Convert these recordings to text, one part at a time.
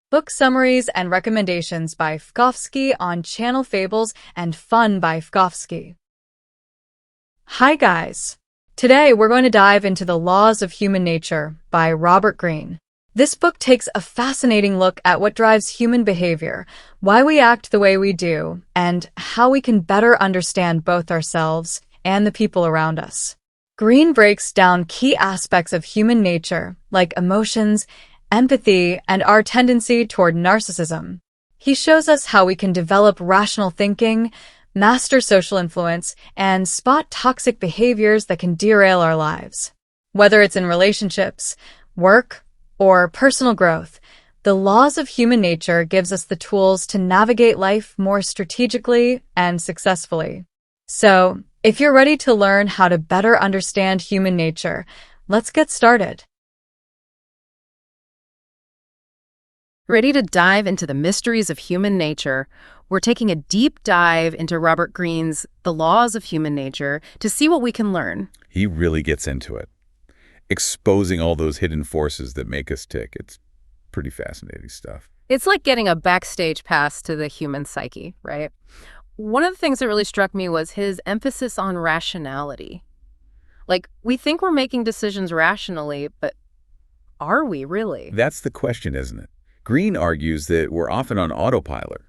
Book summaries and recommendations by Fkofsky on Channel Fables and Fun by Fkofsky. Hi guys! Today we're going to dive into The Laws of Human Nature by Robert Greene. This book takes a fascinating look at what drives human behavior, why we act the way we do, and how we can better understand both ourselves and the people around us. Greene breaks down key aspects of human nature, like emotions, empathy, and our tendency toward narcissism. He shows us how we can develop rational thinking, master social influence, and spot toxic behaviors that can derail our lives. Whether it's in relationships, work, or personal growth, The Laws of Human Nature gives us the tools to navigate life more strategically and successfully. So, if you're ready to learn how to better understand human nature, let's get started. Ready to dive into the mysteries of human nature? We're taking a deep dive into Robert Greene's The Laws of Human Nature to see what we can learn. He really gets into it, exposing all those hidden forces that make us tick. It's pretty fascinating stuff. It's like getting a backstage pass to the human psyche, right? One of the things that really struck me was his emphasis on rationality. Like, we think we're making decisions rationally, but are we really? That's the question, isn't it? Greene argues that we're often on autopilot,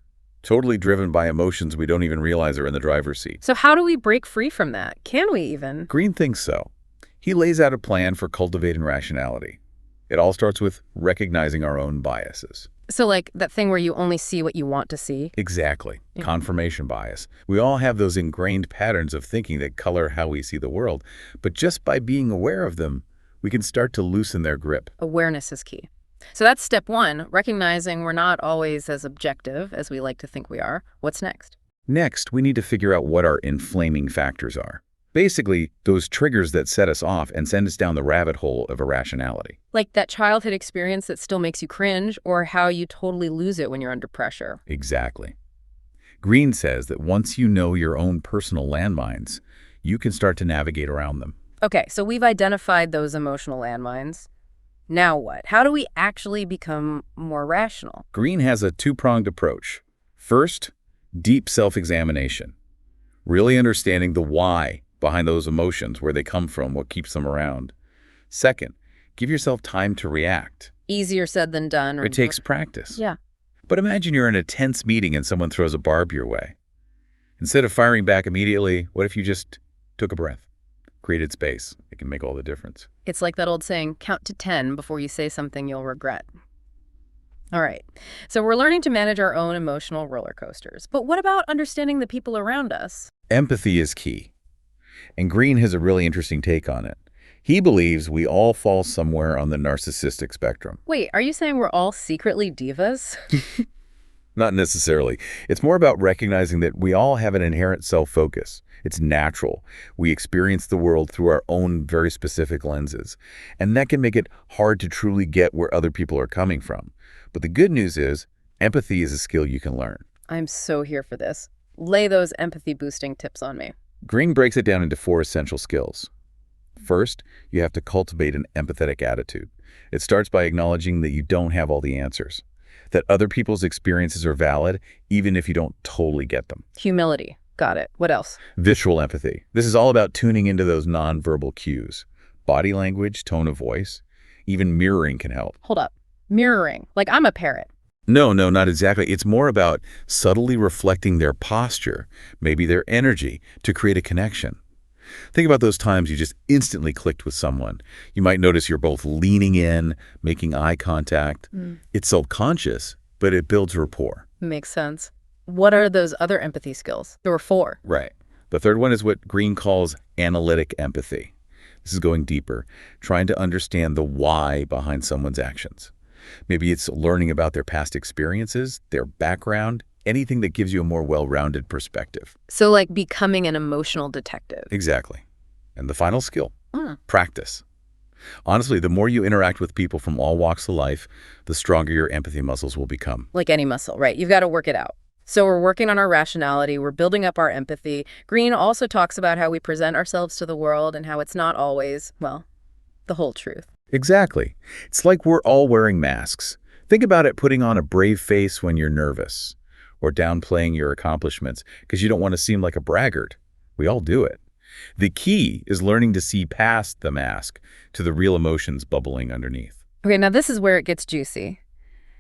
totally driven by emotions we don't even realize are in the driver's seat. So how do we break free from that? Can we even? Greene thinks so. He lays out a plan for cultivating rationality. It all starts with recognizing our own biases. So like that thing where you only see what you want to see? Exactly. Yeah. Confirmation bias. We all have those ingrained patterns of thinking that color how we see the world, but just by being aware of them, we can start to loosen their grip. Awareness is key. So that's step one, recognizing we're not always as objective as we like to think we are. What's next? Next, we need to figure out what our inflaming factors are. Basically, those triggers that set us off and send us down the rabbit hole of irrationality. Like that childhood experience that still makes you cringe, or how you totally lose it when you're under pressure. Exactly. Greene says that once you know your own personal landmines, you can start to navigate around them. Okay, so we've identified those emotional landmines. Now what? How do we actually become more rational? Greene has a two-pronged approach. First, deep self-examination. Really understanding the why behind those emotions, where they come from, what keeps them around. Second, give yourself time to react. Easier said than done. It takes practice. Yeah. But imagine you're in a tense meeting and someone throws a barb your way. Instead of firing back immediately, what if you just took a breath? Created space. It can make all the difference. It's like that old saying, count to 10 before you say something you'll regret. All right. So we're learning to manage our own emotional roller coasters. But what about understanding the people around us? Empathy is key. And Greene has a really interesting take on it. He believes we all fall somewhere on the narcissistic spectrum. Wait, are you saying we're all secretly divas? Not necessarily. It's more about recognizing that we all have an inherent self-focus. It's natural. We experience the world through our own very specific lenses. And that can make it hard to truly get where other people are coming from. But the good news is, empathy is a skill you can learn. I'm so here for this. Lay those empathy-boosting tips on me. Greene breaks it down into 4 essential skills. First, you have to cultivate an empathetic attitude. It starts by acknowledging that you don't have all the answers, that other people's experiences are valid, even if you don't totally get them. Humility. Got it. What else? Visual empathy. This is all about tuning into those nonverbal cues. Body language, tone of voice, even mirroring can help. Hold up. Mirroring. Like I'm a parrot. No, not exactly. It's more about subtly reflecting their posture, maybe their energy, to create a connection. Think about those times you just instantly clicked with someone. You might notice you're both leaning in, making eye contact. It's subconscious, but it builds rapport. Makes sense. What are those other empathy skills? There were 4. Right. The third one is what Greene calls analytic empathy. This is going deeper, trying to understand the why behind someone's actions. Maybe it's learning about their past experiences, their background, anything that gives you a more well-rounded perspective. So like becoming an emotional detective. Exactly. And the final skill, practice. Honestly, the more you interact with people from all walks of life, the stronger your empathy muscles will become. Like any muscle, right? You've got to work it out. So we're working on our rationality, we're building up our empathy. Greene also talks about how we present ourselves to the world and how it's not always, well, the whole truth. Exactly. It's like we're all wearing masks. Think about it putting on a brave face when you're nervous, or downplaying your accomplishments because you don't want to seem like a braggart. We all do it. The key is learning to see past the mask to the real emotions bubbling underneath. Okay, now this is where it gets juicy.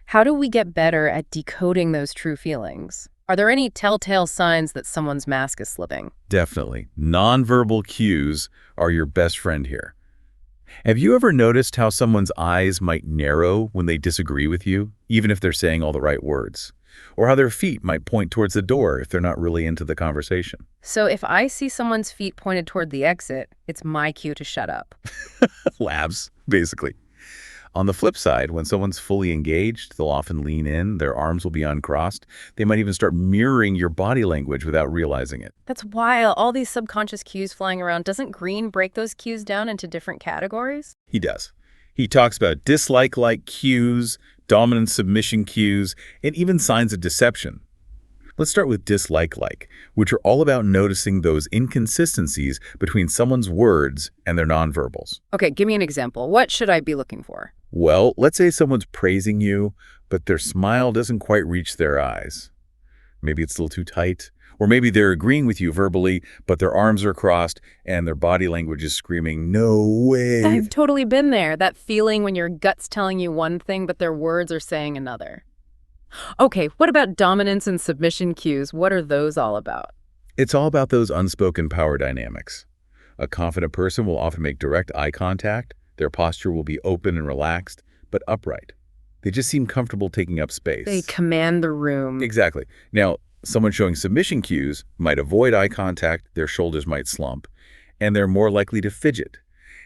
How do we get better at decoding those true feelings? Are there any telltale signs that someone's mask is slipping? Definitely. Nonverbal cues are your best friend here. Have you ever noticed how someone's eyes might narrow when they disagree with you, even if they're saying all the right words? Or how their feet might point towards the door if they're not really into the conversation? So if I see someone's feet pointed toward the exit, it's my cue to shut up. Labs, basically. On the flip side, when someone's fully engaged, they'll often lean in, their arms will be uncrossed. They might even start mirroring your body language without realizing it. That's wild. All these subconscious cues flying around. Doesn't Greene break those cues down into different categories? He does. He talks about dislike-like cues, dominant submission cues, and even signs of deception. Let's start with dislike-like, which are all about noticing those inconsistencies between someone's words and their nonverbals. Okay, give me an example. What should I be looking for? Well, let's say someone's praising you, but their smile doesn't quite reach their eyes. Maybe it's a little too tight. Or maybe they're agreeing with you verbally, but their arms are crossed and their body language is screaming, "No way." I've totally been there. That feeling when your gut's telling you one thing, but their words are saying another. Okay, what about dominance and submission cues? What are those all about? It's all about those unspoken power dynamics. A confident person will often make direct eye contact. Their posture will be open and relaxed, but upright. They just seem comfortable taking up space. They command the room. Exactly. Now, someone showing submission cues might avoid eye contact, their shoulders might slump, and they're more likely to fidget.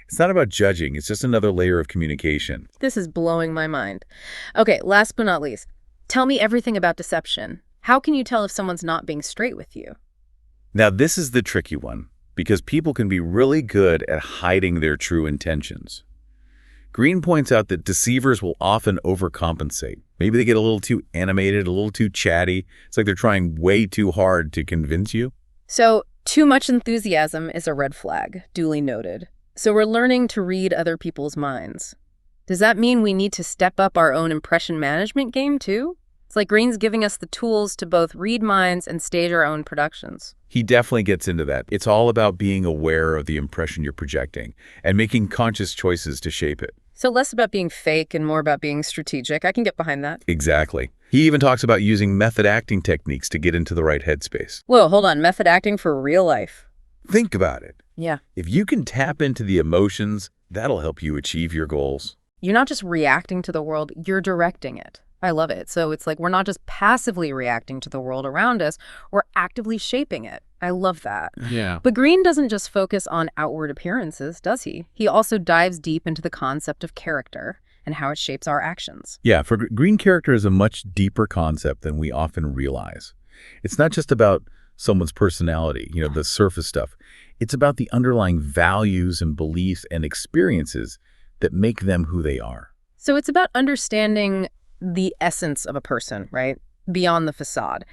It's not about judging, it's just another layer of communication. This is blowing my mind. Okay, last but not least, tell me everything about deception. How can you tell if someone's not being straight with you? Now, this is the tricky one, because people can be really good at hiding their true intentions. Greene points out that deceivers will often overcompensate. Maybe they get a little too animated, a little too chatty. It's like they're trying way too hard to convince you. So, too much enthusiasm is a red flag, duly noted. So we're learning to read other people's minds. Does that mean we need to step up our own impression management game too? It's like Greene's giving us the tools to both read minds and stage our own productions. He definitely gets into that. It's all about being aware of the impression you're projecting and making conscious choices to shape it. So less about being fake and more about being strategic. I can get behind that. Exactly. He even talks about using method acting techniques to get into the right headspace. Whoa, hold on. Method acting for real life. Think about it. Yeah. If you can tap into the emotions, that'll help you achieve your goals. You're not just reacting to the world, you're directing it. I love it. So it's like we're not just passively reacting to the world around us, we're actively shaping it. I love that. Yeah. But Greene doesn't just focus on outward appearances, does he? He also dives deep into the concept of character and how it shapes our actions. Yeah, for Greene, character is a much deeper concept than we often realize. It's not just about someone's personality, the surface stuff. It's about the underlying values and beliefs and experiences that make them who they are. So it's about understanding the essence of a person, right? Beyond the facade.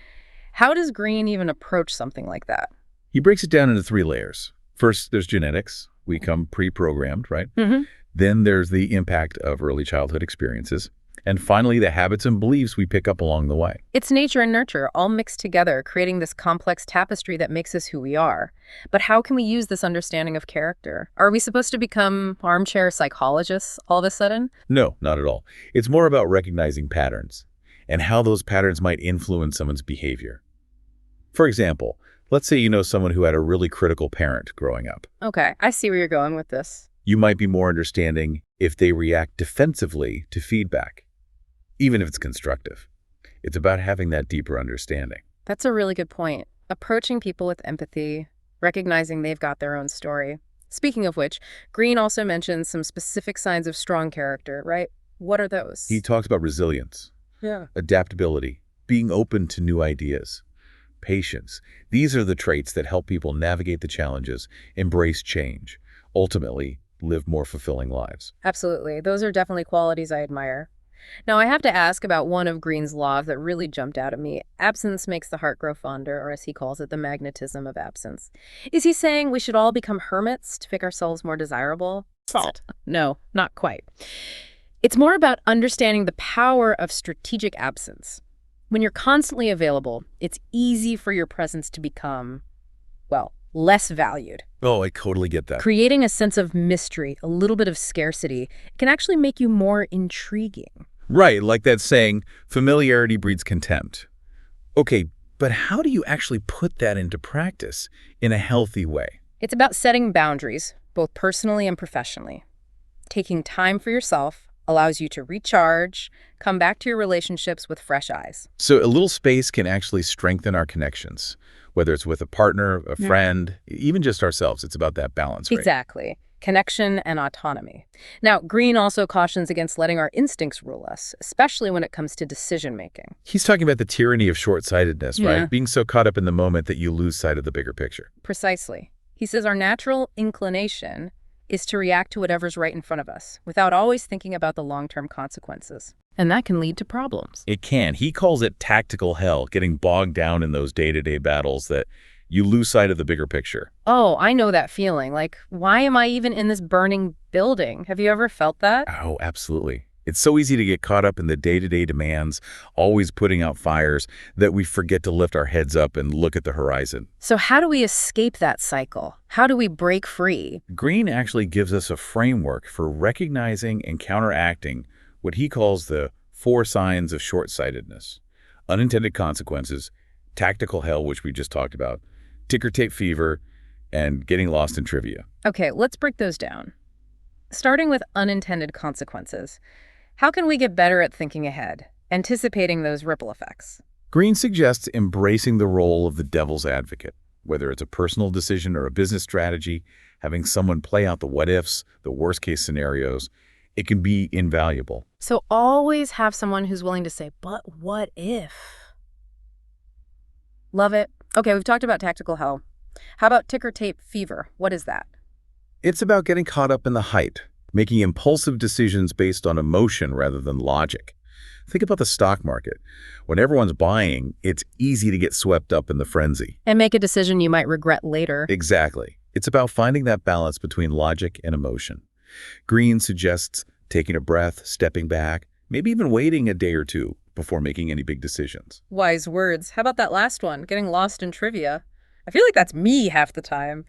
How does Greene even approach something like that? He breaks it down into 3 layers. First, there's genetics. We come pre-programmed, right? Mm-hmm. Then there's the impact of early childhood experiences. And finally, the habits and beliefs we pick up along the way. It's nature and nurture all mixed together, creating this complex tapestry that makes us who we are. But how can we use this understanding of character? Are we supposed to become armchair psychologists all of a sudden? No, not at all. It's more about recognizing patterns and how those patterns might influence someone's behavior. For example, let's say you know someone who had a really critical parent growing up. Okay, I see where you're going with this. You might be more understanding if they react defensively to feedback, even if it's constructive. It's about having that deeper understanding. That's a really good point. Approaching people with empathy, recognizing they've got their own story. Speaking of which, Greene also mentions some specific signs of strong character, right? What are those? He talks about resilience, adaptability, being open to new ideas, patience. These are the traits that help people navigate the challenges, embrace change, ultimately live more fulfilling lives. Absolutely. Those are definitely qualities I admire. Now, I have to ask about one of Greene's laws that really jumped out at me. Absence makes the heart grow fonder, or as he calls it, the magnetism of absence. Is he saying we should all become hermits to make ourselves more desirable? No, not quite. It's more about understanding the power of strategic absence. When you're constantly available, it's easy for your presence to become, well, less valued. Oh, I totally get that. Creating a sense of mystery, a little bit of scarcity, can actually make you more intriguing. Right, like that saying, familiarity breeds contempt. Okay, but how do you actually put that into practice in a healthy way? It's about setting boundaries, both personally and professionally. Taking time for yourself allows you to recharge, come back to your relationships with fresh eyes. So a little space can actually strengthen our connections, whether it's with a partner, a friend, even just ourselves. It's about that balance, right? Exactly. Connection and autonomy. Now, Greene also cautions against letting our instincts rule us, especially when it comes to decision-making. He's talking about the tyranny of short-sightedness, right? Being so caught up in the moment that you lose sight of the bigger picture. Precisely. He says our natural inclination is to react to whatever's right in front of us, without always thinking about the long-term consequences. And that can lead to problems. It can. He calls it tactical hell, getting bogged down in those day-to-day battles that you lose sight of the bigger picture. Oh, I know that feeling. Like, why am I even in this burning building? Have you ever felt that? Oh, absolutely. It's so easy to get caught up in the day-to-day demands, always putting out fires, that we forget to lift our heads up and look at the horizon. So how do we escape that cycle? How do we break free? Greene actually gives us a framework for recognizing and counteracting what he calls the 4 signs of short-sightedness: unintended consequences, tactical hell, which we just talked about, ticker tape fever, and getting lost in trivia. Okay, let's break those down. Starting with unintended consequences. How can we get better at thinking ahead, anticipating those ripple effects? Greene suggests embracing the role of the devil's advocate, whether it's a personal decision or a business strategy, having someone play out the what-ifs, the worst-case scenarios. It can be invaluable. So always have someone who's willing to say, but what if? Love it. Okay, we've talked about tactical hell. How about ticker tape fever? What is that? It's about getting caught up in the hype, making impulsive decisions based on emotion rather than logic. Think about the stock market. When everyone's buying, it's easy to get swept up in the frenzy. And make a decision you might regret later. Exactly. It's about finding that balance between logic and emotion. Greene suggests taking a breath, stepping back, maybe even waiting a day or two before making any big decisions. Wise words. How about that last one, getting lost in trivia? I feel like that's me half the time.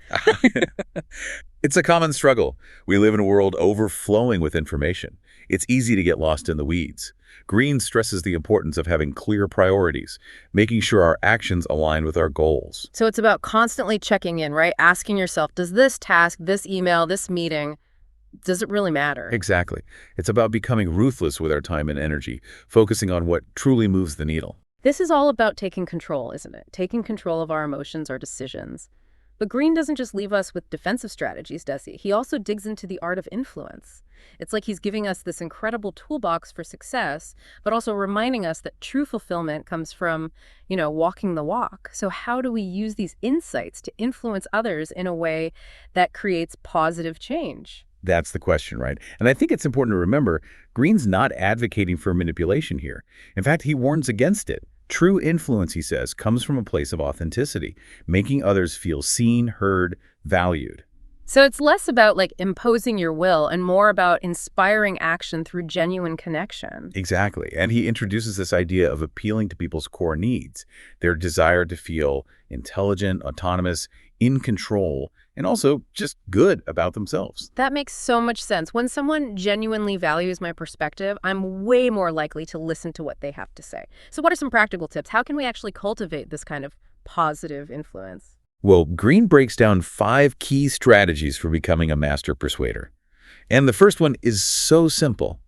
It's a common struggle. We live in a world overflowing with information. It's easy to get lost in the weeds. Greene stresses the importance of having clear priorities, making sure our actions align with our goals. So it's about constantly checking in, right? Asking yourself, does this task, this email, this meeting, does it really matter? Exactly. It's about becoming ruthless with our time and energy, focusing on what truly moves the needle. This is all about taking control, isn't it? Taking control of our emotions, our decisions. But Greene doesn't just leave us with defensive strategies, does he? He also digs into the art of influence. It's like he's giving us this incredible toolbox for success, but also reminding us that true fulfillment comes from, walking the walk. So how do we use these insights to influence others in a way that creates positive change? That's the question, right? And I think it's important to remember, Greene's not advocating for manipulation here. In fact, he warns against it. True influence, he says, comes from a place of authenticity, making others feel seen, heard, valued. So it's less about imposing your will and more about inspiring action through genuine connection. Exactly. And he introduces this idea of appealing to people's core needs, their desire to feel intelligent, autonomous, in control, and also just good about themselves. That makes so much sense. When someone genuinely values my perspective, I'm way more likely to listen to what they have to say. So what are some practical tips? How can we actually cultivate this kind of positive influence? Well, Greene breaks down 5 key strategies for becoming a master persuader. And the first one is so simple,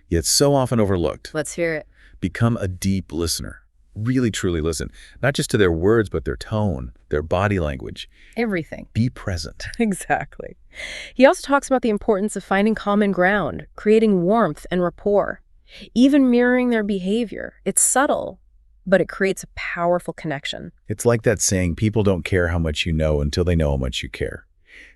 yet so often overlooked. Let's hear it. Become a deep listener. Really, truly listen. Not just to their words, but their tone, their body language. Everything. Be present. Exactly. He also talks about the importance of finding common ground, creating warmth and rapport, even mirroring their behavior. It's subtle, but it creates a powerful connection. It's like that saying, people don't care how much you know until they know how much you care.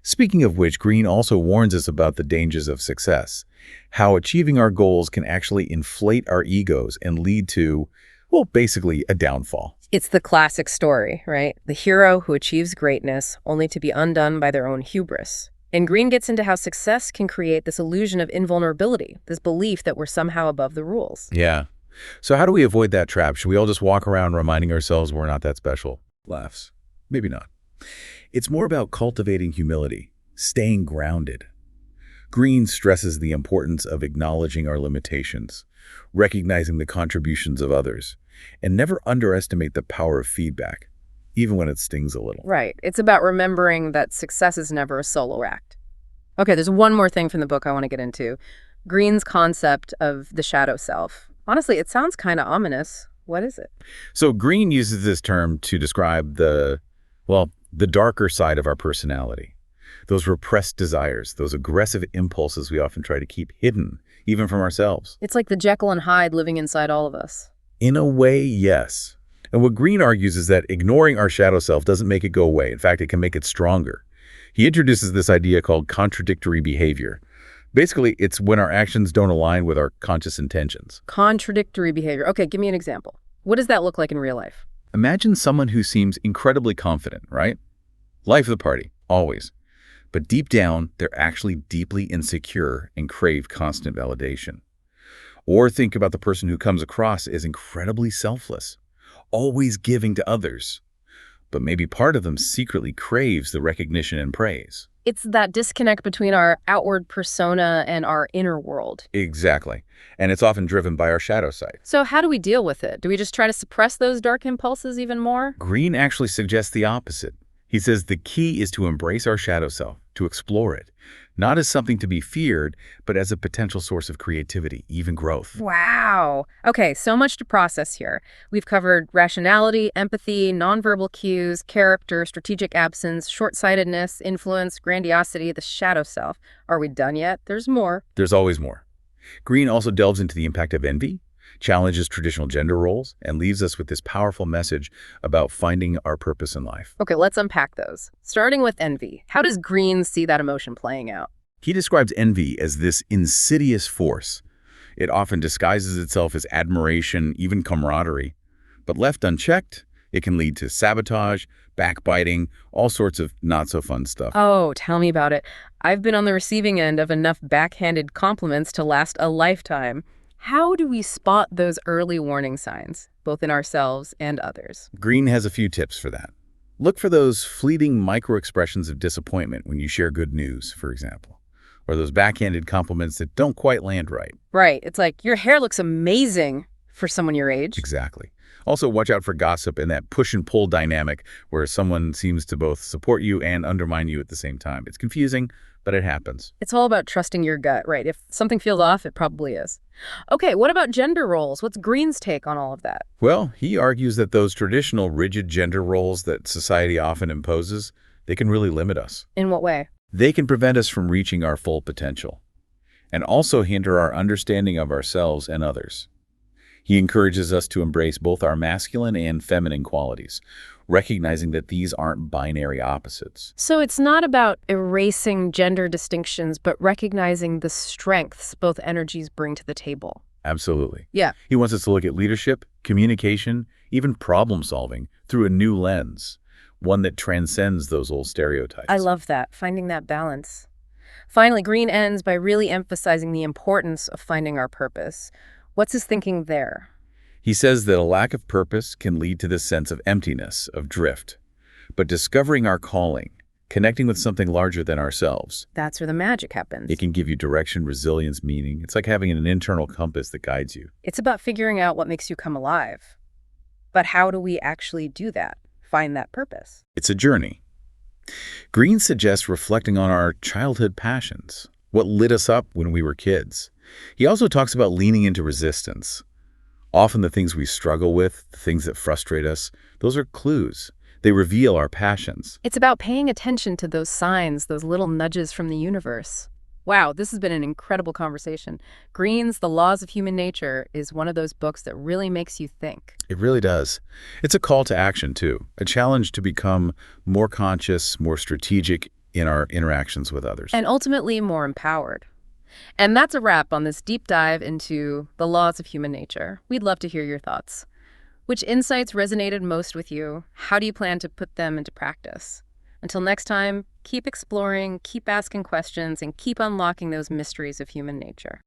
Speaking of which, Greene also warns us about the dangers of success, how achieving our goals can actually inflate our egos and lead to, well, basically a downfall. It's the classic story, right? The hero who achieves greatness only to be undone by their own hubris. And Greene gets into how success can create this illusion of invulnerability, this belief that we're somehow above the rules. Yeah. So how do we avoid that trap? Should we all just walk around reminding ourselves we're not that special? Laughs. Maybe not. It's more about cultivating humility, staying grounded. Greene stresses the importance of acknowledging our limitations, recognizing the contributions of others, and never underestimate the power of feedback, even when it stings a little. Right. It's about remembering that success is never a solo act. Okay, there's one more thing from the book I want to get into. Greene's concept of the shadow self. Honestly, it sounds kind of ominous. What is it? So Greene uses this term to describe the darker side of our personality. Those repressed desires, those aggressive impulses we often try to keep hidden, even from ourselves. It's like the Jekyll and Hyde living inside all of us. In a way, yes. And what Greene argues is that ignoring our shadow self doesn't make it go away. In fact, it can make it stronger. He introduces this idea called contradictory behavior. Basically, it's when our actions don't align with our conscious intentions. Contradictory behavior. Okay, give me an example. What does that look like in real life? Imagine someone who seems incredibly confident, right? Life of the party, always. But deep down, they're actually deeply insecure and crave constant validation. Or think about the person who comes across as incredibly selfless, always giving to others. But maybe part of them secretly craves the recognition and praise. It's that disconnect between our outward persona and our inner world. Exactly. And it's often driven by our shadow side. So how do we deal with it? Do we just try to suppress those dark impulses even more? Greene actually suggests the opposite. He says the key is to embrace our shadow self, to explore it, not as something to be feared, but as a potential source of creativity, even growth. Wow. Okay, so much to process here. We've covered rationality, empathy, nonverbal cues, character, strategic absence, short-sightedness, influence, grandiosity, the shadow self. Are we done yet? There's more. There's always more. Greene also delves into the impact of envy, challenges traditional gender roles, and leaves us with this powerful message about finding our purpose in life. Okay, let's unpack those. Starting with envy. How does Greene see that emotion playing out? He describes envy as this insidious force. It often disguises itself as admiration, even camaraderie. But left unchecked, it can lead to sabotage, backbiting, all sorts of not-so-fun stuff. Oh, tell me about it. I've been on the receiving end of enough backhanded compliments to last a lifetime. How do we spot those early warning signs, both in ourselves and others? Greene has a few tips for that. Look for those fleeting micro-expressions of disappointment when you share good news, for example, or those backhanded compliments that don't quite land right. Right. It's like, your hair looks amazing for someone your age. Exactly. Also, watch out for gossip and that push and pull dynamic where someone seems to both support you and undermine you at the same time. It's confusing, but it happens. It's all about trusting your gut, right? If something feels off, it probably is. Okay, what about gender roles? What's Greene's take on all of that? Well, he argues that those traditional rigid gender roles that society often imposes, they can really limit us. In what way? They can prevent us from reaching our full potential and also hinder our understanding of ourselves and others. He encourages us to embrace both our masculine and feminine qualities, recognizing that these aren't binary opposites. So it's not about erasing gender distinctions, but recognizing the strengths both energies bring to the table. Absolutely. Yeah. He wants us to look at leadership, communication, even problem solving through a new lens, one that transcends those old stereotypes. I love that, finding that balance. Finally, Greene ends by really emphasizing the importance of finding our purpose. What's his thinking there? He says that a lack of purpose can lead to this sense of emptiness, of drift. But discovering our calling, connecting with something larger than ourselves, That's where the magic happens. it can give you direction, resilience, meaning. It's like having an internal compass that guides you. It's about figuring out what makes you come alive. But how do we actually do that? Find that purpose? It's a journey. Greene suggests reflecting on our childhood passions, what lit us up when we were kids. He also talks about leaning into resistance. Often the things we struggle with, the things that frustrate us, those are clues. They reveal our passions. It's about paying attention to those signs, those little nudges from the universe. Wow, this has been an incredible conversation. Greene's The Laws of Human Nature is one of those books that really makes you think. It really does. It's a call to action, too. A challenge to become more conscious, more strategic in our interactions with others. And ultimately more empowered. And that's a wrap on this deep dive into the laws of human nature. We'd love to hear your thoughts. Which insights resonated most with you? How do you plan to put them into practice? Until next time, keep exploring, keep asking questions, and keep unlocking those mysteries of human nature.